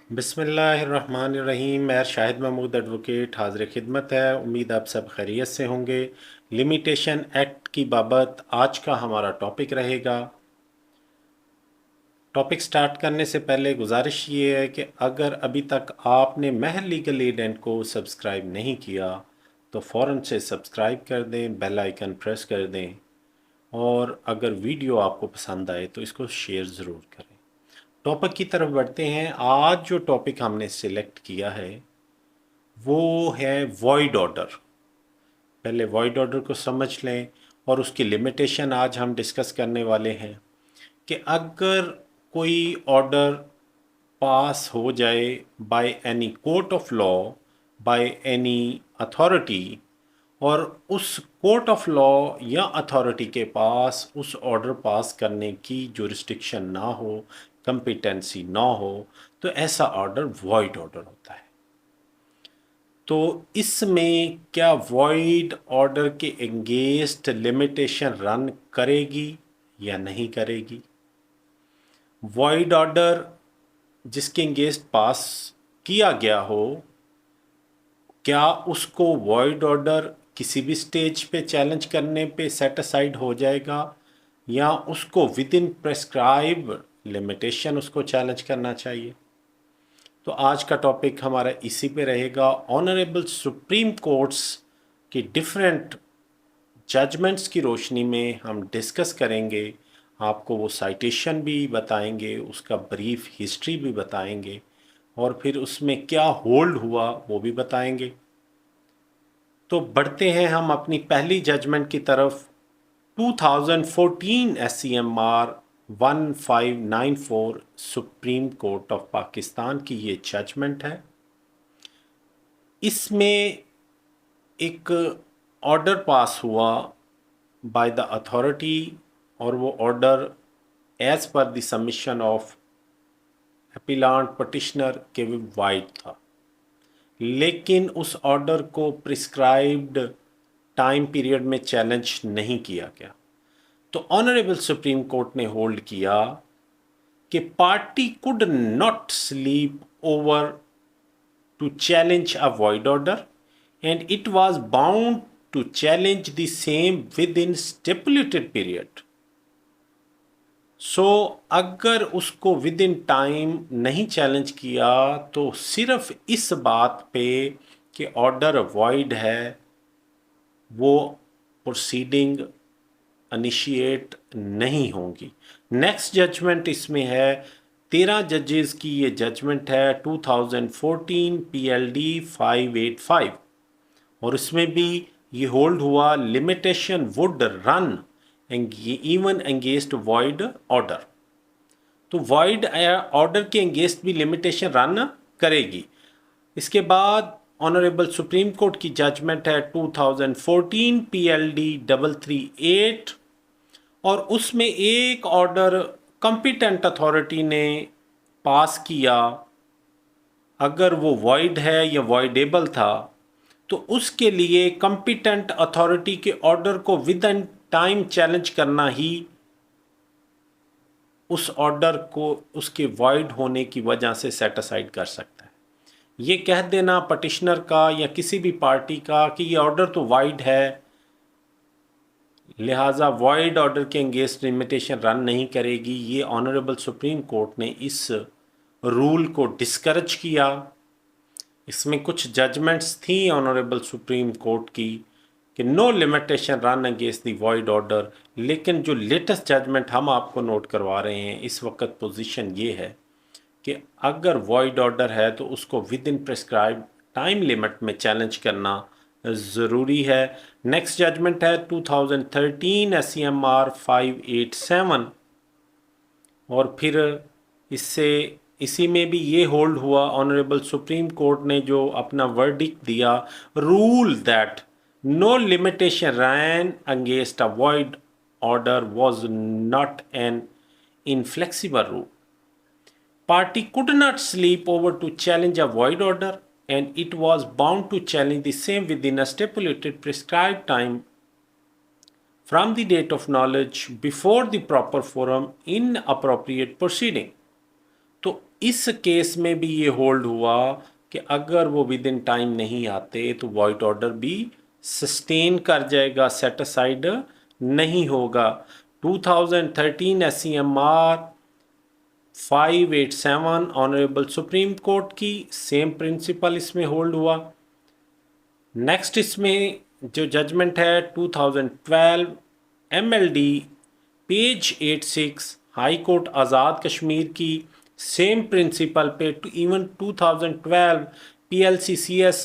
बिस्मिल्लाहिर्रहमानिर्रहीम। मैं शाहिद महमूद एडवोकेट हाज़िर खिदमत है। उम्मीद आप सब खैरियत से होंगे। लिमिटेशन एक्ट की बाबत आज का हमारा टॉपिक रहेगा। टॉपिक स्टार्ट करने से पहले गुजारिश ये है कि अगर अभी तक आपने महल लीगल एड एंड को सब्सक्राइब नहीं किया तो फ़ौरन से सब्सक्राइब कर दें, बेल आइकन प्रेस कर दें और अगर वीडियो आपको पसंद आए तो इसको शेयर ज़रूर करें। टॉपिक की तरफ बढ़ते हैं। आज जो टॉपिक हमने सिलेक्ट किया है वो है वॉइड ऑर्डर। पहले वॉइड ऑर्डर को समझ लें और उसकी लिमिटेशन आज हम डिस्कस करने वाले हैं कि अगर कोई ऑर्डर पास हो जाए by any court of law, by any authority, और उस कोर्ट ऑफ लॉ या अथॉरिटी के पास उस ऑर्डर पास करने की जुरिस्डिक्शन ना हो, कंपिटेंसी ना हो, तो ऐसा ऑर्डर वॉइड ऑर्डर होता है। तो इसमें क्या वॉइड ऑर्डर के एगेंस्ट लिमिटेशन रन करेगी या नहीं करेगी? वॉइड ऑर्डर जिसके एगेंस्ट पास किया गया हो, क्या उसको वॉइड ऑर्डर किसी भी स्टेज पे चैलेंज करने पे सेट असाइड हो जाएगा या उसको विद इन प्रेस्क्राइब लिमिटेशन उसको चैलेंज करना चाहिए? तो आज का टॉपिक हमारा इसी पे रहेगा। ऑनरेबल सुप्रीम कोर्ट्स की डिफरेंट जजमेंट्स की रोशनी में हम डिस्कस करेंगे। आपको वो साइटेशन भी बताएंगे, उसका ब्रीफ हिस्ट्री भी बताएंगे और फिर उसमें क्या होल्ड हुआ वो भी बताएंगे। तो बढ़ते हैं हम अपनी पहली जजमेंट की तरफ। 2014 SCMR 1594 supreme court of Pakistan की ये जजमेंट है। इसमें एक ऑर्डर पास हुआ बाय द अथॉरिटी और वो order as per the submission of appellant petitioner के वाइड था, लेकिन उस ऑर्डर को प्रिस्क्राइब्ड टाइम पीरियड में चैलेंज नहीं किया गया। तो ऑनरेबल सुप्रीम कोर्ट ने होल्ड किया कि party could not sleep over to challenge a void order and it was bound to challenge the same within stipulated period. सो अगर उसको विद इन टाइम नहीं चैलेंज किया तो सिर्फ इस बात पे कि ऑर्डर वॉइड है वो प्रोसीडिंग इनिशिएट नहीं होंगी। नेक्स्ट जजमेंट इसमें है 13 जजेस की ये जजमेंट है 2014 PLD 585 और इसमें भी ये होल्ड हुआ limitation would run even against void order. तो वॉइड ऑर्डर के अगेंस्ट भी लिमिटेशन रन करेगी। इसके बाद ऑनरेबल सुप्रीम कोर्ट की जजमेंट है 2014 PLD 338 और उसमें एक ऑर्डर कॉम्पिटेंट अथॉरिटी ने पास किया, अगर वो वॉइड है या वॉइडेबल था तो उसके लिए कॉम्पिटेंट अथॉरिटी के ऑर्डर को विद इन टाइम चैलेंज करना ही उस ऑर्डर को उसके वॉइड होने की वजह से सेट असाइड कर सकता है। ये कह देना पटिशनर का या किसी भी पार्टी का कि ये ऑर्डर तो वाइड है, लिहाजा वॉइड ऑर्डर के अगेंस्ट लिमिटेशन रन नहीं करेगी, ये ऑनरेबल सुप्रीम कोर्ट ने इस रूल को डिस्करेज किया। इसमें कुछ जजमेंट्स थी ऑनरेबल सुप्रीम कोर्ट की कि no limitation run against the void order, लेकिन जो लेटेस्ट जजमेंट हम आपको नोट करवा रहे हैं इस वक्त पोजीशन ये है कि अगर वॉइड ऑर्डर है तो उसको with in prescribe time limit में चैलेंज करना ज़रूरी है। नेक्स्ट जजमेंट है 2013 SCMR 587 और फिर इससे इसी में भी ये होल्ड हुआ, ऑनरेबल सुप्रीम कोर्ट ने जो अपना वर्डिक्ट दिया, rule that no limitation ran against a void order was not an inflexible rule. Party could not sleep over to challenge a void order and it was bound to challenge the same within a stipulated prescribed time from the date of knowledge before the proper forum in appropriate proceeding. तो इस case में भी ये hold हुआ कि अगर वो with in time नहीं आते तो वॉइड ऑर्डर भी सस्टेन कर जाएगा, सेट असाइड नहीं होगा। 2013 SCMR 587 ऑनरेबल सुप्रीम कोर्ट की सेम प्रिंसिपल इसमें होल्ड हुआ। नेक्स्ट इसमें जो जजमेंट है 2012 MLD page 86 high court Azad Kashmir की सेम प्रिंसिपल पे even 2012 PLCCS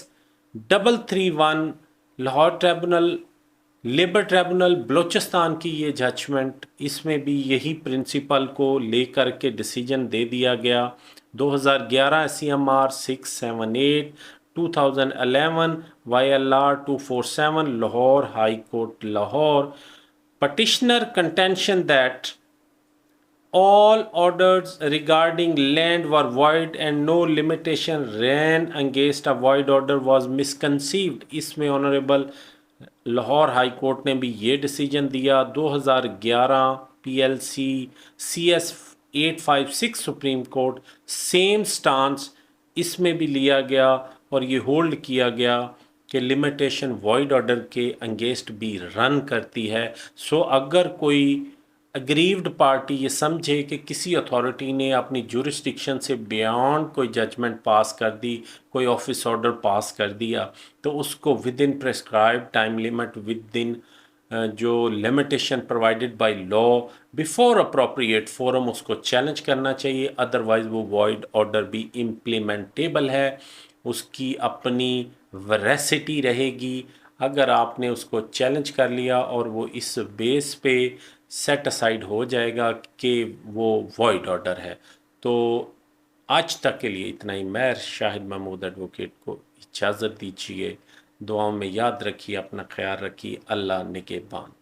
331 Lahore tribunal labour tribunal Balochistan की ये जजमेंट, इसमें भी यही प्रिंसिपल को लेकर के डिसीजन दे दिया गया। 2011 SCMR 678 2011 YLR 247 Lahore high court Lahore petitioner contention that all orders regarding land were void and no limitation ran against a void order was misconceived। इसमें ऑनरेबल लाहौर हाई कोर्ट ने भी ये डिसीजन दिया। 2011 PLC CS 856 supreme court same stance इसमें भी लिया गया और ये होल्ड किया गया कि लिमिटेशन वॉइड ऑर्डर के अगेंस्ट भी रन करती है। सो अगर कोई अग्रीव्ड पार्टी ये समझे कि किसी अथॉरिटी ने अपनी जुरिस्डिक्शन से बियॉन्ड कोई जजमेंट पास कर दी, कोई ऑफिस ऑर्डर पास कर दिया, तो उसको within prescribe time limit, within जो limitation provided by law before appropriate forum उसको चैलेंज करना चाहिए। अदरवाइज वो वॉइड ऑर्डर भी इम्प्लीमेंटेबल है, उसकी अपनी वैरेसिटी रहेगी। अगर आपने उसको चैलेंज कर लिया और वो इस बेस पे सेट असाइड हो जाएगा कि वो वॉइड ऑर्डर है। तो आज तक के लिए इतना ही। मैं शाहिद महमूद एडवोकेट को इजाज़त दीजिए। दुआओं में याद रखिए, अपना ख्याल रखिए। अल्लाह निगहबान।